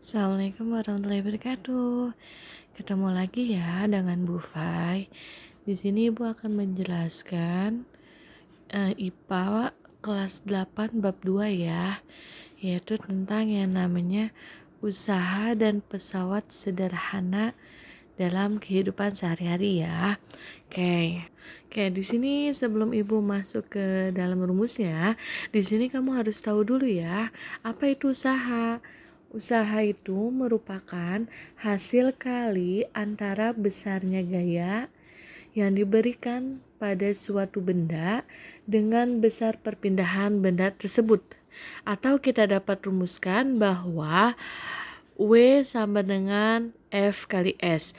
Assalamualaikum warahmatullahi wabarakatuh. Ketemu lagi ya dengan Bu Fai. Di sini Ibu akan menjelaskan IPA kelas 8 bab 2 ya, yaitu tentang yang namanya usaha dan pesawat sederhana dalam kehidupan sehari-hari ya. Oke, di sini sebelum Ibu masuk ke dalam rumusnya, di sini kamu harus tahu dulu ya, apa itu usaha. Usaha itu merupakan hasil kali antara besarnya gaya yang diberikan pada suatu benda dengan besar perpindahan benda tersebut. Atau kita dapat rumuskan bahwa W sama dengan F kali S,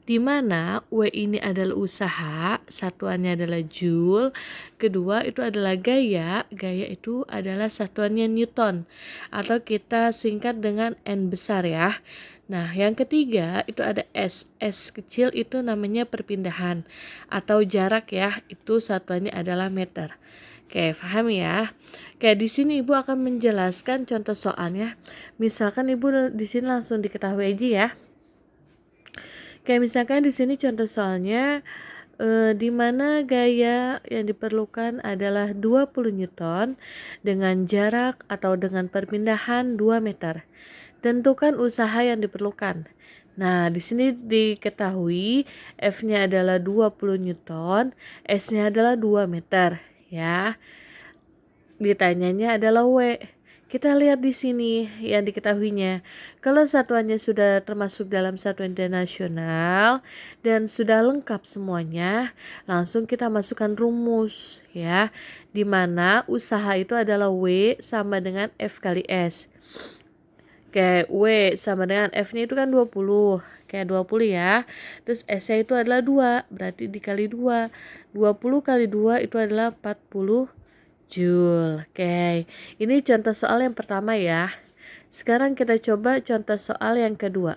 di mana W ini adalah usaha, satuannya adalah Joule, kedua itu adalah gaya itu adalah satuannya Newton, atau kita singkat dengan N besar ya. Nah, yang ketiga itu ada S. S kecil itu namanya perpindahan atau jarak ya, itu satuannya adalah meter. Oke, paham ya? Oke, di sini Ibu akan menjelaskan contoh soalnya. Misalkan Ibu di sini langsung diketahui aja ya. Oke, misalkan di sini contoh soalnya di mana gaya yang diperlukan adalah 20 Newton dengan jarak atau dengan perpindahan 2 meter. Tentukan usaha yang diperlukan. Nah, di sini diketahui F-nya adalah 20 Newton, S-nya adalah 2 meter, ya. Ditanyanya adalah W. Kita lihat di sini yang diketahuinya. Kalau satuannya sudah termasuk dalam satuan internasional dan sudah lengkap semuanya, langsung kita masukkan rumus ya. Di mana usaha itu adalah W sama dengan F kali S. Oke, W sama dengan F-nya itu kan 20. Kayak 20 ya. Terus S-nya itu adalah 2, berarti dikali 2. 20 kali 2 itu adalah 40 Joule. Oke, ini contoh soal yang pertama ya. Sekarang kita coba contoh soal yang kedua.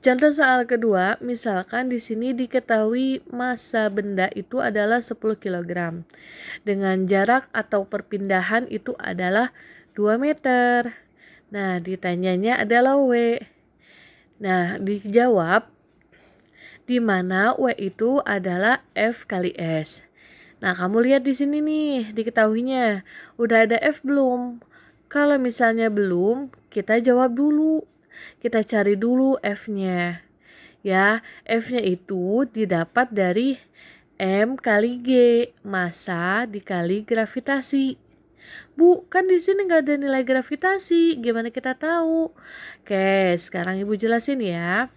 Contoh soal kedua, misalkan di sini diketahui massa benda itu adalah 10 kg. Dengan jarak atau perpindahan itu adalah 2 meter. Nah, ditanyanya adalah W. Nah, dijawab di mana W itu adalah F kali S. Nah, kamu lihat di sini nih, diketahuinya. Udah ada F belum? Kalau misalnya belum, kita jawab dulu. Kita cari dulu F-nya. Ya, F-nya itu didapat dari M kali G, massa dikali gravitasi. Bu, kan di sini nggak ada nilai gravitasi. Gimana kita tahu? Oke, sekarang Ibu jelasin ya.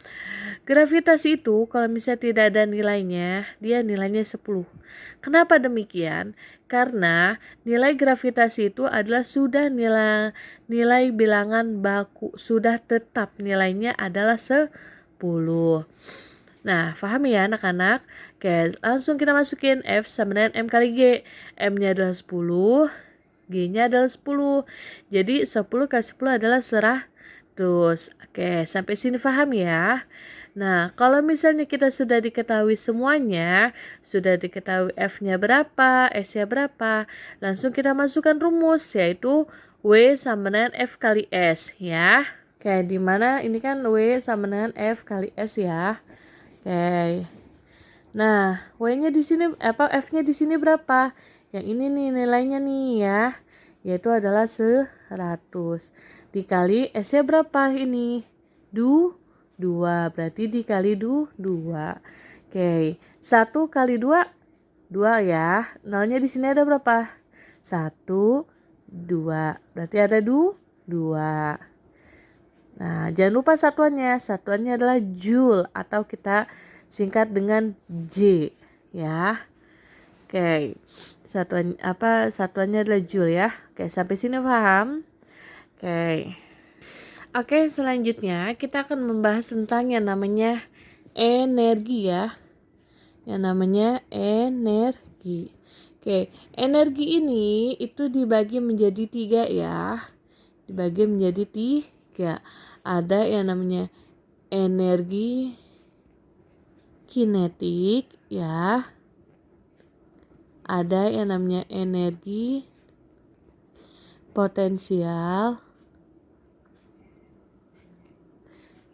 Gravitasi itu kalau misalnya tidak ada nilainya, dia nilainya 10. Kenapa demikian? Karena nilai gravitasi itu adalah sudah nilai bilangan baku, sudah tetap nilainya adalah 10. Nah, paham ya anak-anak? Oke, langsung kita masukin F sama dengan M kali G. M-nya adalah 10, G-nya adalah 10. Jadi 10 kali 10 adalah 100. Oke, sampai sini paham ya? Nah, kalau misalnya kita sudah diketahui semuanya, sudah diketahui F-nya berapa, S-nya berapa, langsung kita masukkan rumus, yaitu W sama dengan F kali S ya. Oke, di mana ini kan W sama dengan F kali S ya. Oke. Nah, W-nya di sini F-nya di sini berapa? Yang ini nih nilainya nih ya. Yaitu adalah 100. Dikali S-nya berapa ini? 2. Berarti dikali 2. Oke. 1 kali 2 2 ya. Nolnya di sini ada berapa? 1 2. Berarti ada 2. Nah, jangan lupa satuannya. Satuannya adalah Joule atau kita singkat dengan J ya. Oke. Satuannya adalah Joule ya. Oke, sampai sini paham? Oke, selanjutnya kita akan membahas tentang yang namanya energi ya. Yang namanya energi. Oke, energi ini itu dibagi menjadi 3 ya. Dibagi menjadi 3. Ada yang namanya energi kinetik ya. Ada yang namanya energi potensial.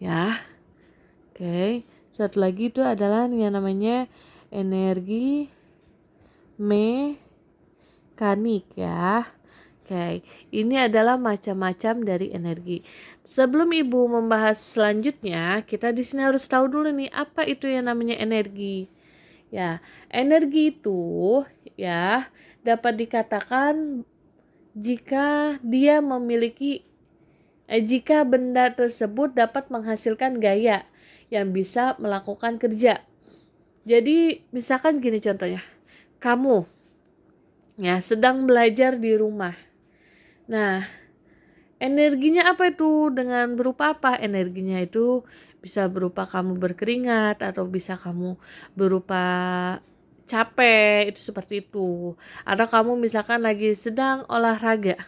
ya. Oke, satu lagi itu adalah yang namanya energi mekanik ya. Oke, ini adalah macam-macam dari energi. Sebelum Ibu membahas selanjutnya, kita di sini harus tahu dulu nih apa itu yang namanya energi. Ya, energi itu ya dapat dikatakan jika dia memiliki jika benda tersebut dapat menghasilkan gaya yang bisa melakukan kerja. Jadi misalkan gini contohnya, kamu ya sedang belajar di rumah. Nah, energinya apa itu? Dengan berupa apa? Energinya itu bisa berupa kamu berkeringat atau bisa kamu berupa capek, itu seperti itu. Atau kamu misalkan lagi sedang olahraga.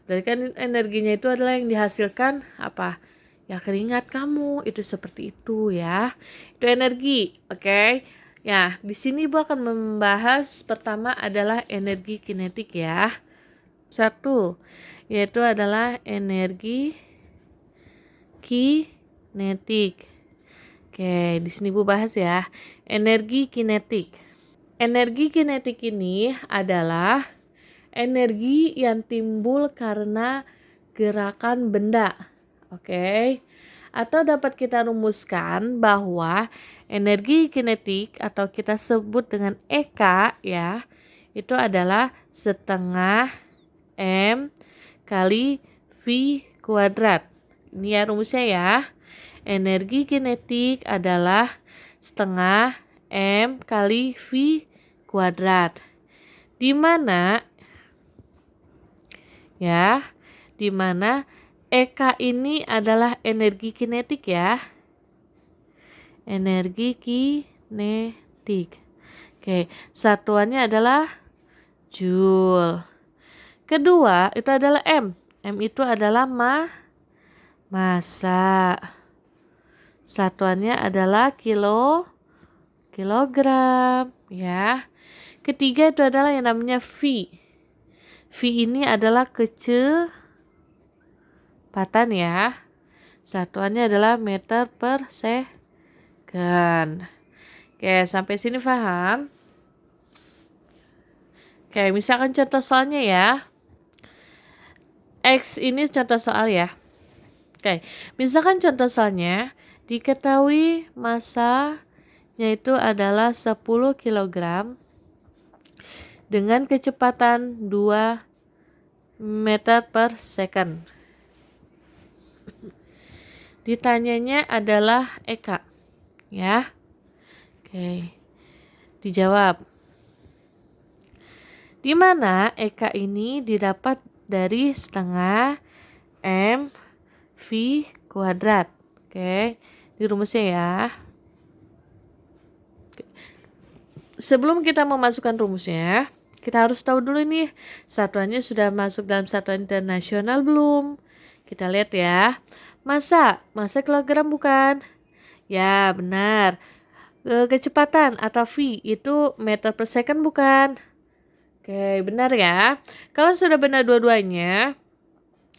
Berarti kan energinya itu adalah yang dihasilkan apa? Ya keringat kamu, itu seperti itu ya. Itu energi, oke? Ya, di sini Ibu akan membahas pertama adalah energi kinetik ya. Satu, yaitu adalah energi kinetik. Oke, di sini Bu bahas ya. Energi kinetik. Energi kinetik ini adalah energi yang timbul karena gerakan benda. Oke. Atau dapat kita rumuskan bahwa energi kinetik atau kita sebut dengan EK ya, itu adalah setengah M kali V kuadrat. Ini ya rumusnya ya. Energi kinetik adalah setengah M kali V kuadrat. Di mana ya, di mana EK ini adalah energi kinetik ya. Energi kinetik. Oke, satuannya adalah joule. Kedua, itu adalah M. M itu adalah massa. Satuannya adalah kilogram ya. Ketiga itu adalah yang namanya V. V ini adalah kecepatan ya. Satuannya adalah meter per second. Oke, sampai sini paham? Oke, misalkan contoh soalnya ya. X ini contoh soal ya. Oke, misalkan contoh soalnya diketahui massanya itu adalah 10 kg dengan kecepatan 2 meter per second. Ditanyanya adalah EK ya. Oke, dijawab. Di mana EK ini didapat dari setengah M V kuadrat. Oke, di rumusnya ya. Sebelum kita memasukkan rumusnya, kita harus tahu dulu nih, satuannya sudah masuk dalam satuan internasional belum? Kita lihat ya. Massa kilogram bukan? Ya, benar. Kecepatan atau V itu meter per second bukan? Oke, benar ya. Kalau sudah benar dua-duanya,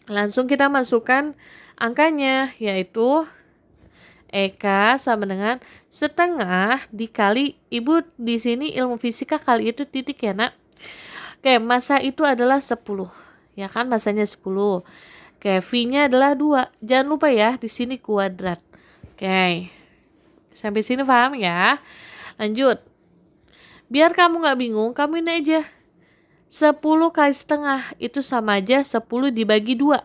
langsung kita masukkan angkanya, yaitu EK sama dengan setengah dikali, Ibu di sini ilmu fisika kali itu titik ya nak. Oke, massa itu adalah 10. Ya kan, massanya 10. Oke, V-nya adalah 2. Jangan lupa ya, di sini kuadrat. Oke. Sampai sini paham ya? Lanjut. Biar kamu nggak bingung, kamu ini aja. 10 kali setengah itu sama aja 10 dibagi 2.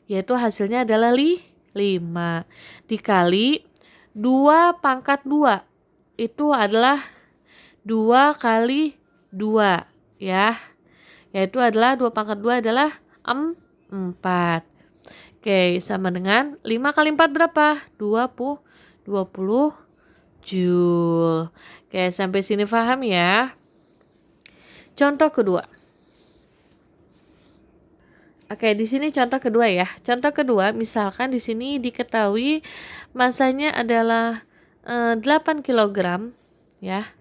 Yaitu hasilnya adalah 5. Dikali 2 pangkat 2. Itu adalah 2 kali 2 ya. Yaitu adalah 2 pangkat 2 adalah 4. Oke, sama dengan 5 kali 4 berapa? 20 joule. Oke, sampai sini paham ya? Contoh kedua. Oke, di sini contoh kedua ya. Contoh kedua, misalkan di sini diketahui massanya adalah 8 kg ya.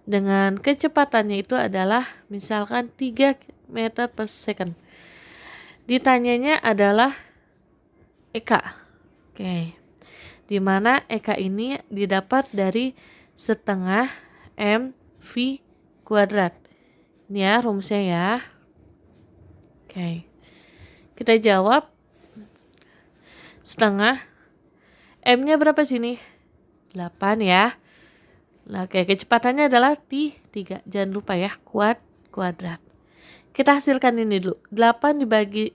Dengan kecepatannya itu adalah misalkan 3 meter per second. Ditanyanya adalah EK. Oke. Di mana EK ini didapat dari setengah MV kuadrat. Ini ya rumusnya ya. Oke. Kita jawab setengah. M-nya berapa sini? 8 ya. Nah, oke, kecepatannya adalah 3. Jangan lupa ya, kuadrat. Kita hasilkan ini dulu. 8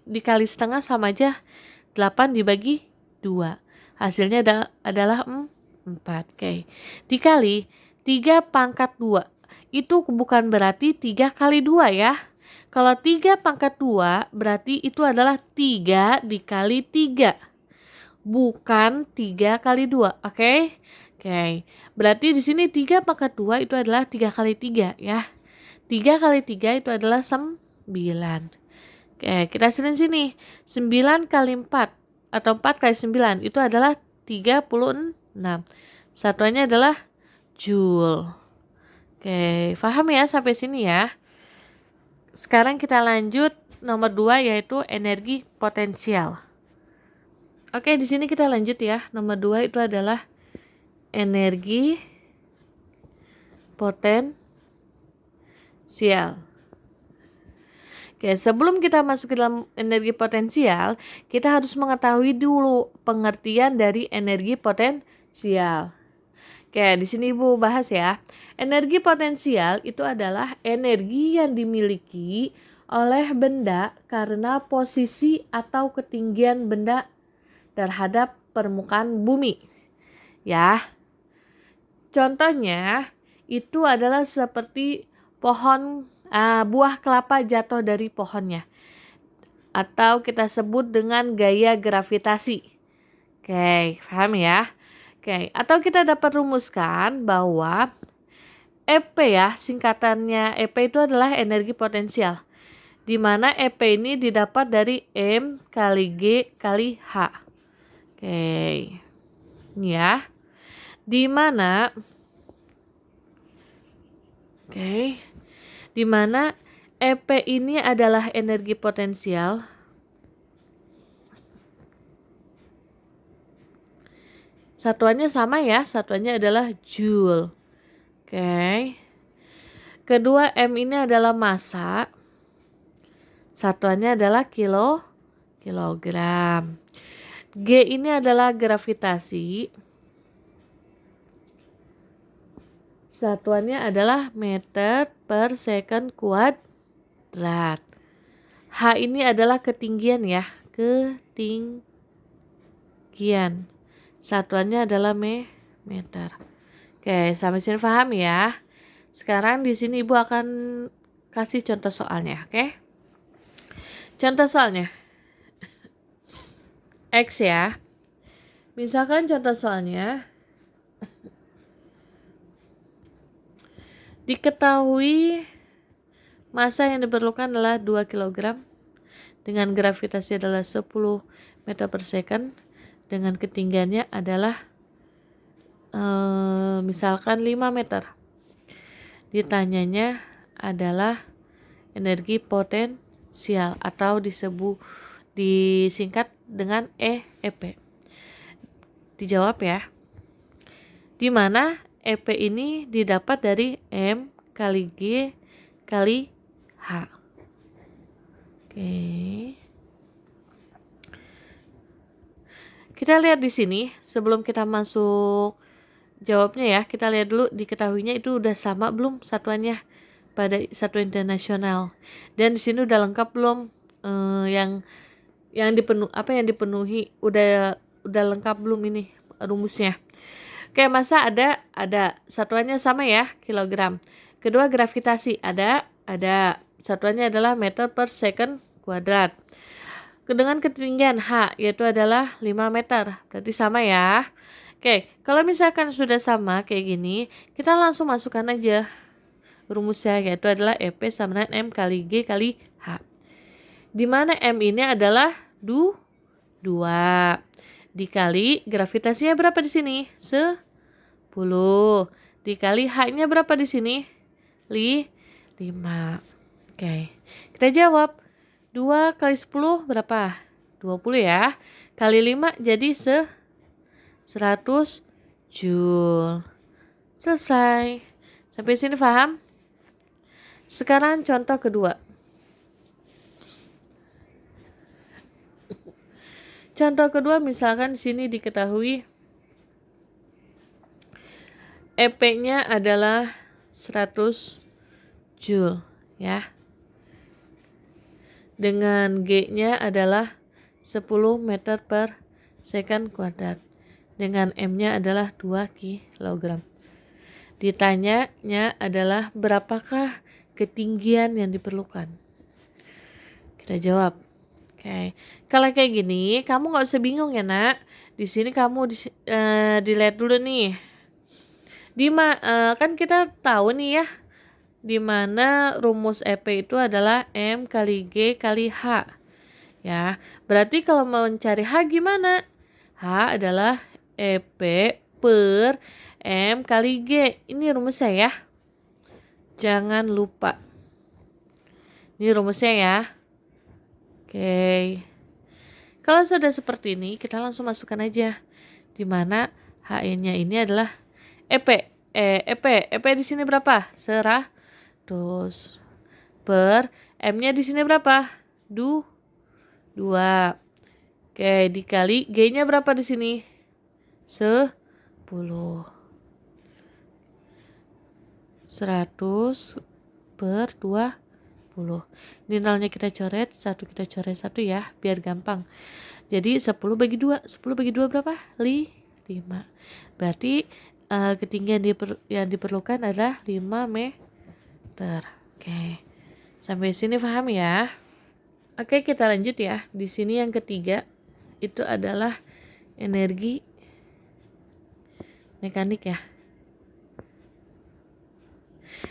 dikali setengah sama aja 8 dibagi 2. Hasilnya adalah 4. Oke. Dikali 3 pangkat 2. Itu bukan berarti 3 kali 2 ya. Kalau 3 pangkat 2 berarti itu adalah 3 dikali 3. Bukan 3 kali 2. Oke? Oke. Berarti di sini 3 pangkat 2 itu adalah 3 kali 3 ya. 3 kali 3 itu adalah 9. Oke, kita hasilin sini. 9 kali 4 atau 4 kali 9 itu adalah 36. Satuannya adalah joule. Oke, paham ya sampai sini ya. Sekarang kita lanjut nomor 2 yaitu energi potensial. Oke, di sini kita lanjut ya. Nomor 2 itu adalah energi potensial. Oke, sebelum kita masuk ke dalam energi potensial, kita harus mengetahui dulu pengertian dari energi potensial. Oke, di sini Ibu bahas ya. Energi potensial itu adalah energi yang dimiliki oleh benda karena posisi atau ketinggian benda terhadap permukaan bumi. Ya. Contohnya itu adalah seperti buah kelapa jatuh dari pohonnya. Atau kita sebut dengan gaya gravitasi. Oke, paham ya? Oke, atau kita dapat rumuskan bahwa EP ya, singkatannya EP itu adalah energi potensial. Di mana EP ini didapat dari M kali G kali H. Oke. Ini ya. Di mana EP ini adalah energi potensial. Satuannya sama ya, satuannya adalah joule. Oke. Kedua, M ini adalah massa. Satuannya adalah kilogram. G ini adalah gravitasi. Satuannya adalah meter per second kuadrat. H ini adalah ketinggian ya, ketinggian. Satuannya adalah meter. Oke, sampai sini paham ya. Sekarang di sini Ibu akan kasih contoh soalnya, oke? Contoh soalnya. X ya. Misalkan contoh soalnya diketahui massa yang diperlukan adalah 2 kg dengan gravitasi adalah 10 meter per second dengan ketinggiannya adalah misalkan 5 meter. Ditanyanya adalah energi potensial atau disingkat dengan EP. Dijawab ya. Di mana EP ini didapat dari M kali G kali H. Oke. Kita lihat di sini sebelum kita masuk jawabnya ya, kita lihat dulu diketahuinya itu udah sama belum satuannya pada satuan internasional. Dan di sini udah lengkap belum yang dipenuhi udah lengkap belum ini rumusnya. Oke, massa ada satuannya sama ya, kilogram. Kedua, gravitasi ada satuannya adalah meter per second kuadrat. Dengan ketinggian H yaitu adalah 5 meter. Berarti sama ya. Oke, kalau misalkan sudah sama kayak gini, kita langsung masukkan aja rumusnya yaitu adalah EP sama dengan M kali G kali H. Di mana M ini adalah 2 dikali gravitasinya berapa di sini? 10. Dikali H-nya berapa di sini? 5. Oke. Kita jawab. 2 kali 10 berapa? 20 ya. Kali 5 jadi 100. 100 Joule. Selesai. Sampai sini paham? Sekarang contoh kedua. Contoh kedua misalkan di sini diketahui EP-nya adalah 100 Joule ya. Dengan G-nya adalah 10 meter per second kuadrat. Dengan M-nya adalah 2 kilogram. Ditanyanya adalah berapakah ketinggian yang diperlukan. Kita jawab. Oke. Kalau kayak gini, kamu nggak usah bingung ya nak. Di sini kamu dilihat dulu nih. Kan kita tahu nih ya, di mana rumus EP itu adalah M kali G kali H. Ya, berarti kalau mau mencari H gimana? H adalah EP per M kali G. Ini rumusnya ya. Jangan lupa. Ini rumusnya ya. Oke. Kalau sudah seperti ini, kita langsung masukkan aja. Di mana HE-nya ini adalah EP. EP di sini berapa? 100 per M-nya di sini berapa? 2. Oke, dikali G-nya berapa di sini? 10. 100 per 20. Ini nolnya kita coret, 1 kita coret 1 ya, biar gampang. Jadi 10 bagi 2. 10 bagi 2 berapa? 5. Berarti ketinggian yang diperlukan adalah 5 meter. Oke. Sampai sini paham ya? Oke, kita lanjut ya. Di sini yang ketiga itu adalah energi mekanik ya.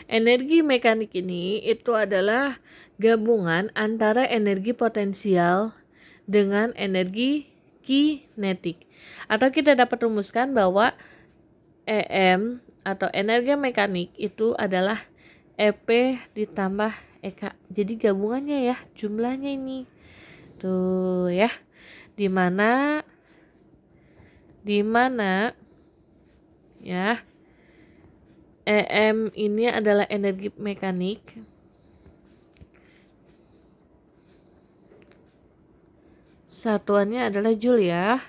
Energi mekanik ini itu adalah gabungan antara energi potensial dengan energi kinetik. Atau kita dapat rumuskan bahwa EM atau energi mekanik itu adalah EP ditambah EK. Jadi gabungannya ya, jumlahnya ini. Tuh ya. Di mana ya, EM ini adalah energi mekanik. Satuannya adalah Joule ya.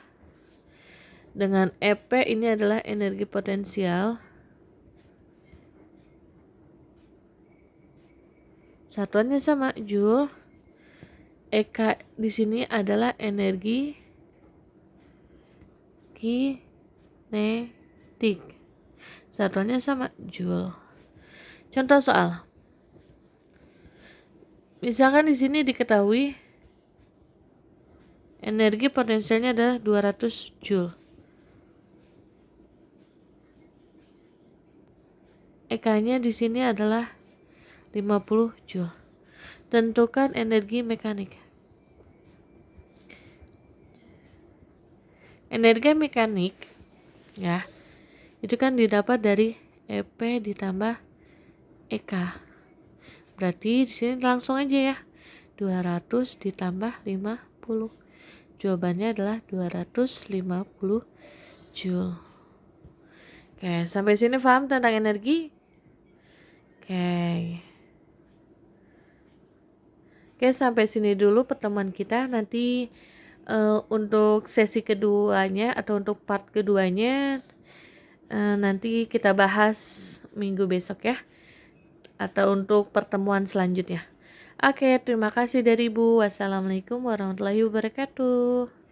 Dengan EP ini adalah energi potensial. Satuannya sama Joule. EK di sini adalah energi kinetik. Satuannya sama Joule. Contoh soal. Misalkan di sini diketahui energi potensialnya adalah 200 Joule. EK-nya di sini adalah 50 Joule. Tentukan energi mekanik. Energi mekanik ya, itu kan didapat dari EP ditambah EK. Berarti di sini langsung aja ya. 200 ditambah 50. Jawabannya adalah 250 Joule. Oke, sampai sini paham tentang energi? Oke, sampai sini dulu pertemuan kita. Nanti untuk sesi keduanya atau untuk part keduanya nanti kita bahas minggu besok ya, atau untuk pertemuan selanjutnya. Oke, terima kasih dari Ibu. Wassalamualaikum warahmatullahi wabarakatuh.